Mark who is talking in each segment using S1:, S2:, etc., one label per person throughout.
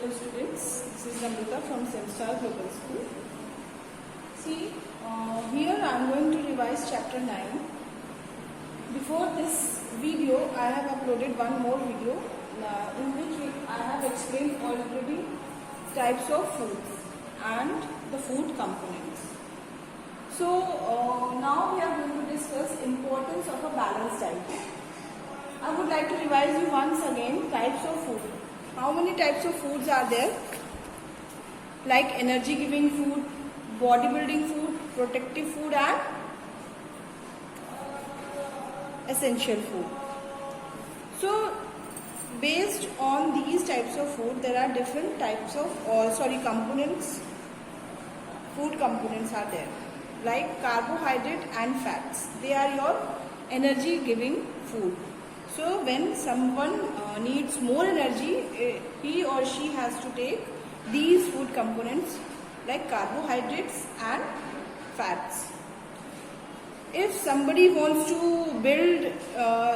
S1: Hello students, this is Namrata from Semstar Global School. See, here I am going to revise chapter 9. Before this video, I have uploaded one more video in which I have explained already types of foods and the food components. So, now we are going to discuss importance of a balanced diet. I would like to revise you once again types of food. How many types of foods are there? Like energy giving food, bodybuilding food, protective food and essential food. So based on these types of food, there are different types of components. Food components are there like carbohydrate and fats. They are your energy giving food. So when someone needs more energy, he or she has to take these food components like carbohydrates and fats. If somebody wants to build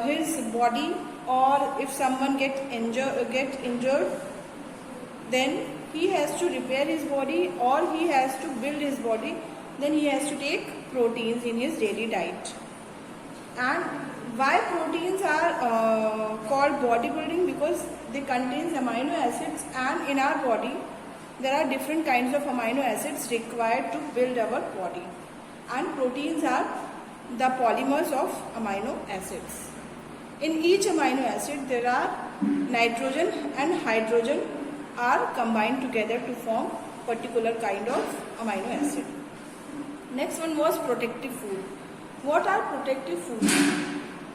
S1: his body, or if someone get injured, then he has to repair his body or he has to build his body, then he has to take proteins in his daily diet. And why proteins are called bodybuilding? Because they contain amino acids, and in our body there are different kinds of amino acids required to build our body, and proteins are the polymers of amino acids. In each amino acid there are nitrogen and hydrogen are combined together to form particular kind of amino acid. Next one was protective food. What are protective foods?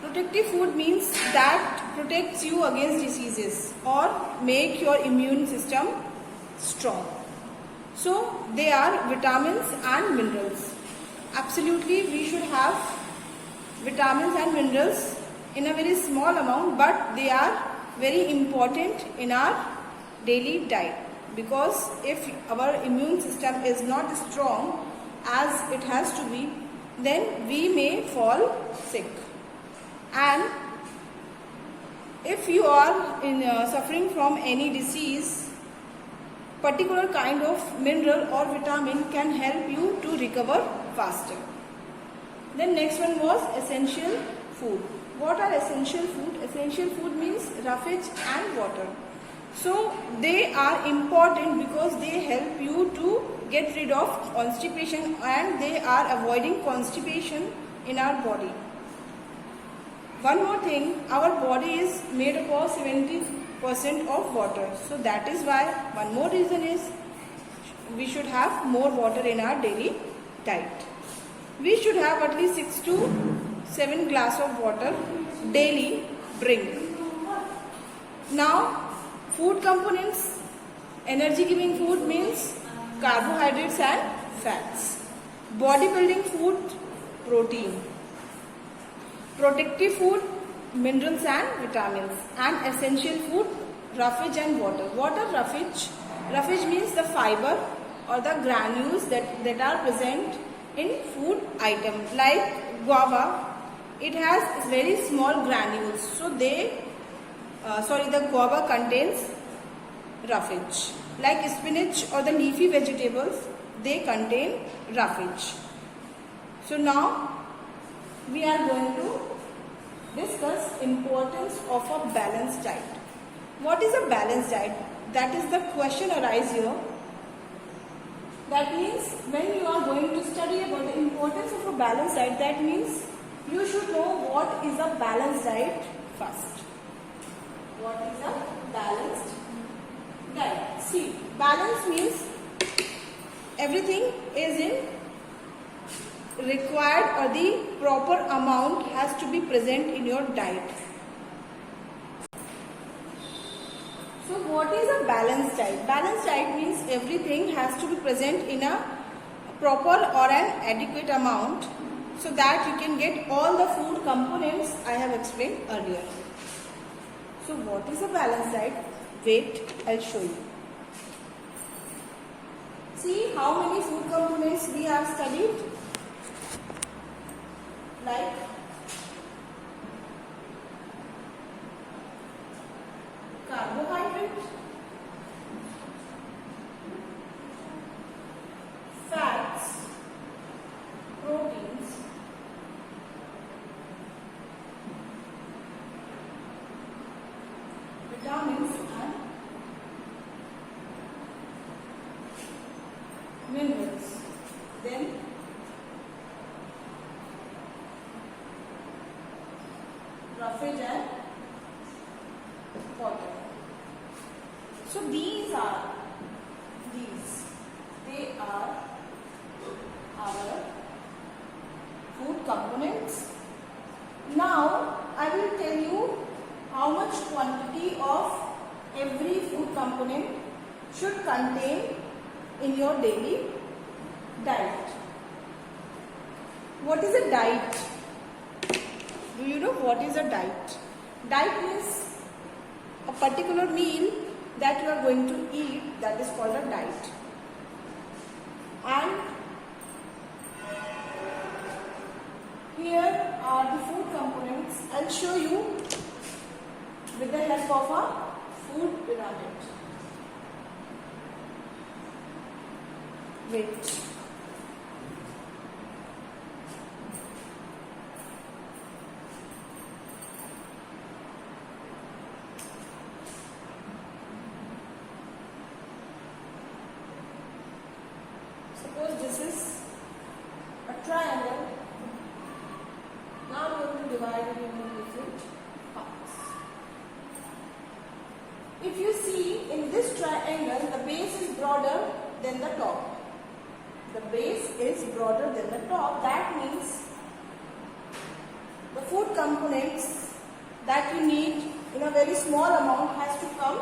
S1: Protective food means that protects you against diseases or make your immune system strong. So they are vitamins and minerals. Absolutely, we should have vitamins and minerals in a very small amount, but they are very important in our daily diet, because if our immune system is not strong as it has to be, then we may fall sick. And if you are suffering from any disease, particular kind of mineral or vitamin can help you to recover faster. Then next one was essential food. What are essential food? Essential food means roughage and water. So they are important because they help you to get rid of constipation, and they are avoiding constipation in our body. One more thing, our body is made up of 70% of water. So that is why one more reason is we should have more water in our daily diet. We should have at least 6 to 7 glass of water daily drink. Now food components, energy giving food means carbohydrates and fats. Bodybuilding food, protein. Protective food, minerals and vitamins. And essential food, roughage and water. What are roughage? Roughage means the fiber or the granules that are present in food items. Like guava, it has very small granules. So the guava contains roughage. Like spinach or the leafy vegetables, they contain roughage. So now we are going to discuss importance of a balanced diet. What is a balanced diet? That is the question arise here. That means when you are going to study about the importance of a balanced diet, that means you should know what is a balanced diet first. What is a balanced diet? See, balance means everything is in required, or the proper amount has to be present in your diet. So what is a balanced diet? Balanced diet means everything has to be present in a proper or an adequate amount, so that you can get all the food components I have explained earlier. So what is a balanced diet? Wait, I'll show you. See how many food components we have studied. Like carbohydrate, So they are our food components. Now I will tell you how much quantity of every food component should contain in your daily diet. What is a diet? Do you know what is a diet? Diet means a particular meal that you are going to eat, that is called a diet. And here are the food components. I'll show you with the help of a food pyramid. Wait. Suppose this is a triangle. Now we are going to divide it into different parts. If you see in this triangle, the base is broader than the top. The base is broader than the top. That means the food components that you need in a very small amount has to come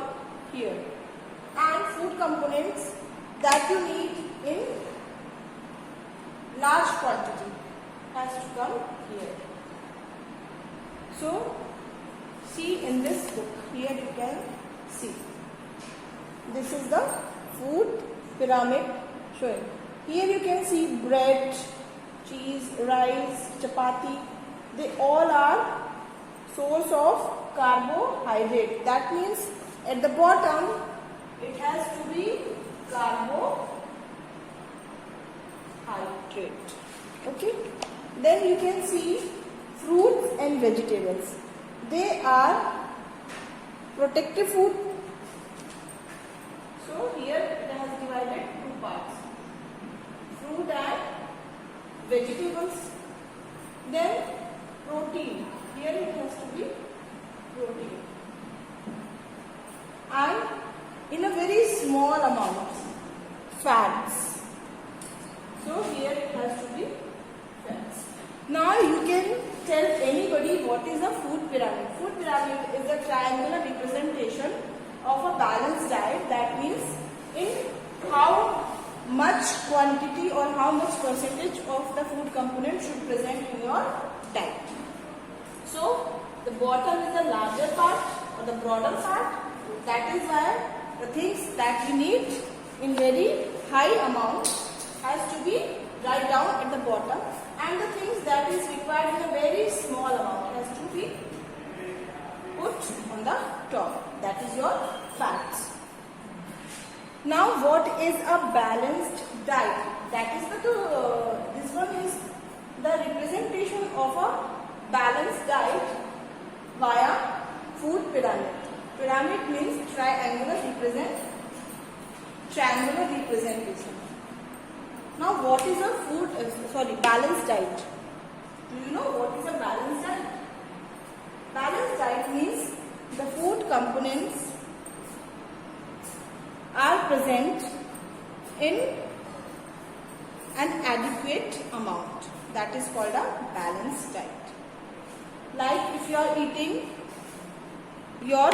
S1: here. And food components that you need in large quantity has to come here. So, see in this book, here you can see. This is the food pyramid showing. Here you can see bread, cheese, rice, chapati. They all are source of carbohydrate. That means at the bottom it has to be carbohydrate. Okay. Then you can see fruits and vegetables. They are protective food. So here it has divided two parts. Fruit and vegetables. Then protein. Here it has to be protein. And in a very small amount, fats. So here it has to be fats. Now you can tell anybody what is a food pyramid. Food pyramid is a triangular representation of a balanced diet. That means in how much quantity or how much percentage of the food component should present in your diet. So the bottom is the larger part or the broader part. That is why the things that you need in very high amount has to be right down at the bottom, and the things that is required in a very small amount has to be put on the top. That is your fats. Now what is a balanced diet? That is this one is the representation of a balanced diet via food pyramid. Pyramid means triangular representation. Now what is a balanced diet? Do you know what is a balanced diet? Balanced diet means the food components are present in an adequate amount. That is called a balanced diet. Like if you are eating your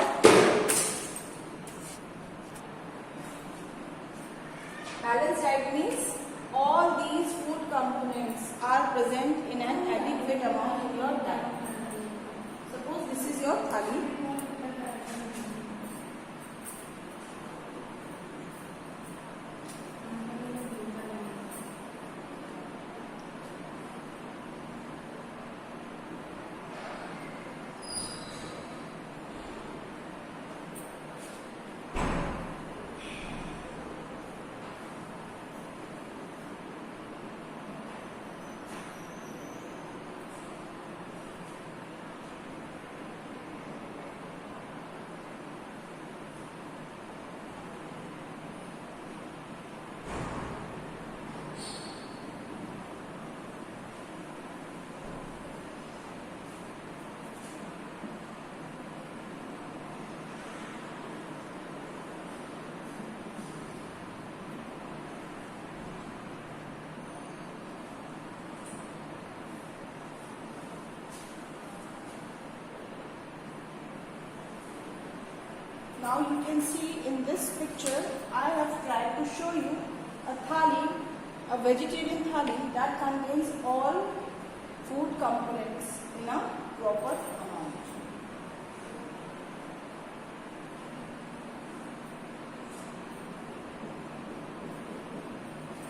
S1: balanced diet means all these food components are present in an adequate amount in your diet. Suppose this is your thali. Now you can see in this picture, I have tried to show you a thali, a vegetarian thali that contains all food components in a proper amount.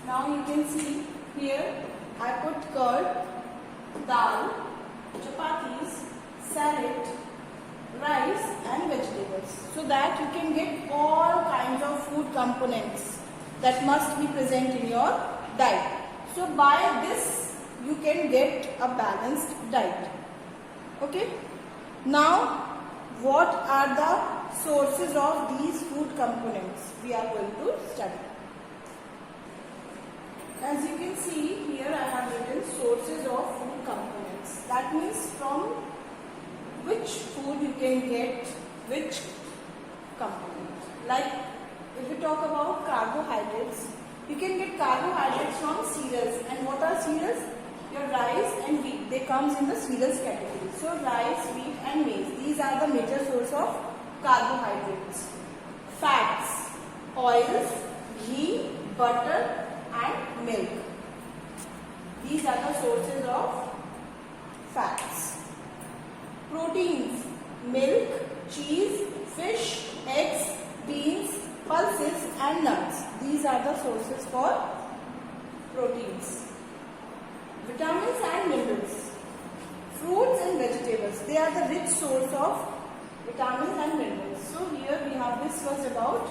S1: Now you can see here I put curd, dal, chapatis, salad, rice and vegetables, so that you can get all kinds of food components that must be present in your diet. So by this you can get a balanced diet. Okay. Now what are the sources of these food components we are going to study. As you can see here, I have written sources of food components. That means from which food you can get which component. Like if we talk about carbohydrates, you can get carbohydrates from cereals. And what are cereals? Your rice and wheat. They comes in the cereals category. So rice, wheat and maize. These are the major source of carbohydrates. Fats, oils, ghee, butter and milk. These are the sources of fats. Proteins, milk, cheese, fish, eggs, beans, pulses and nuts. These are the sources for proteins. Vitamins and minerals. Fruits and vegetables. They are the rich source of vitamins and minerals. So here we have discussed about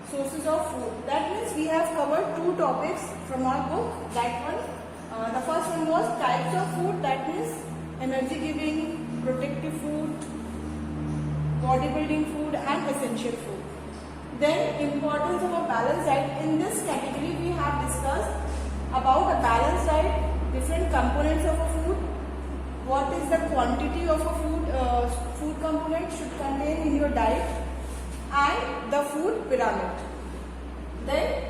S1: sources of food. That means we have covered two topics from our book. That one, the first one was types of food. That means energy giving, protective food, bodybuilding food and essential food. Then importance of a balanced diet. In this category we have discussed about a balanced diet, different components of a food, what is the quantity of a food component should contain in your diet, and the food pyramid. Then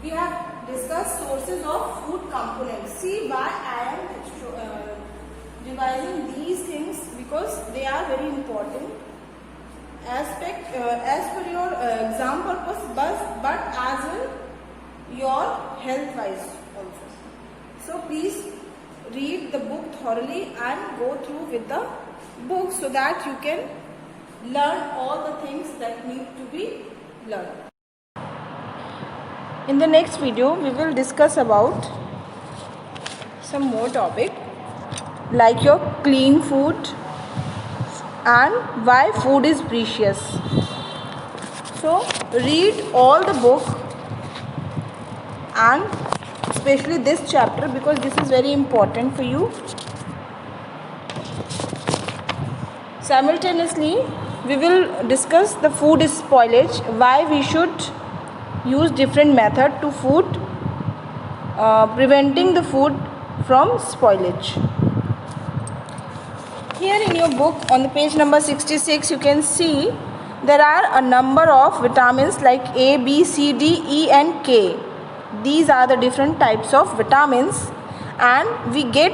S1: we have discussed sources of food components. See why I am revising these things, because they are very important aspect as per your exam purpose, but as well your health wise also. So please read the book thoroughly and go through with the book so that you can learn all the things that need to be learned. In the next video we will discuss about some more topic like your clean food and why food is precious. So read all the book and especially this chapter, because this is very important for you. Simultaneously we will discuss the food spoilage, why we should use different method to food, preventing the food from spoilage. Here in your book on the page number 66 you can see there are a number of vitamins like A, B, C, D, E and K. These are the different types of vitamins, and we get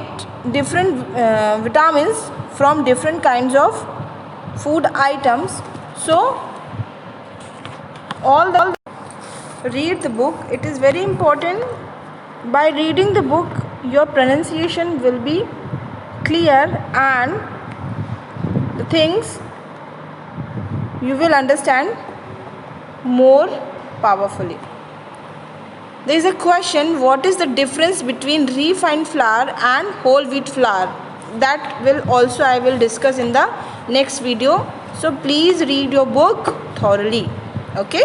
S1: different vitamins from different kinds of food items. So read the book. It is very important. By reading the book your pronunciation will be clear and the things you will understand more powerfully. There is a question, what is the difference between refined flour and whole wheat flour? That will also I will discuss in the next video. So please read your book thoroughly. Okay.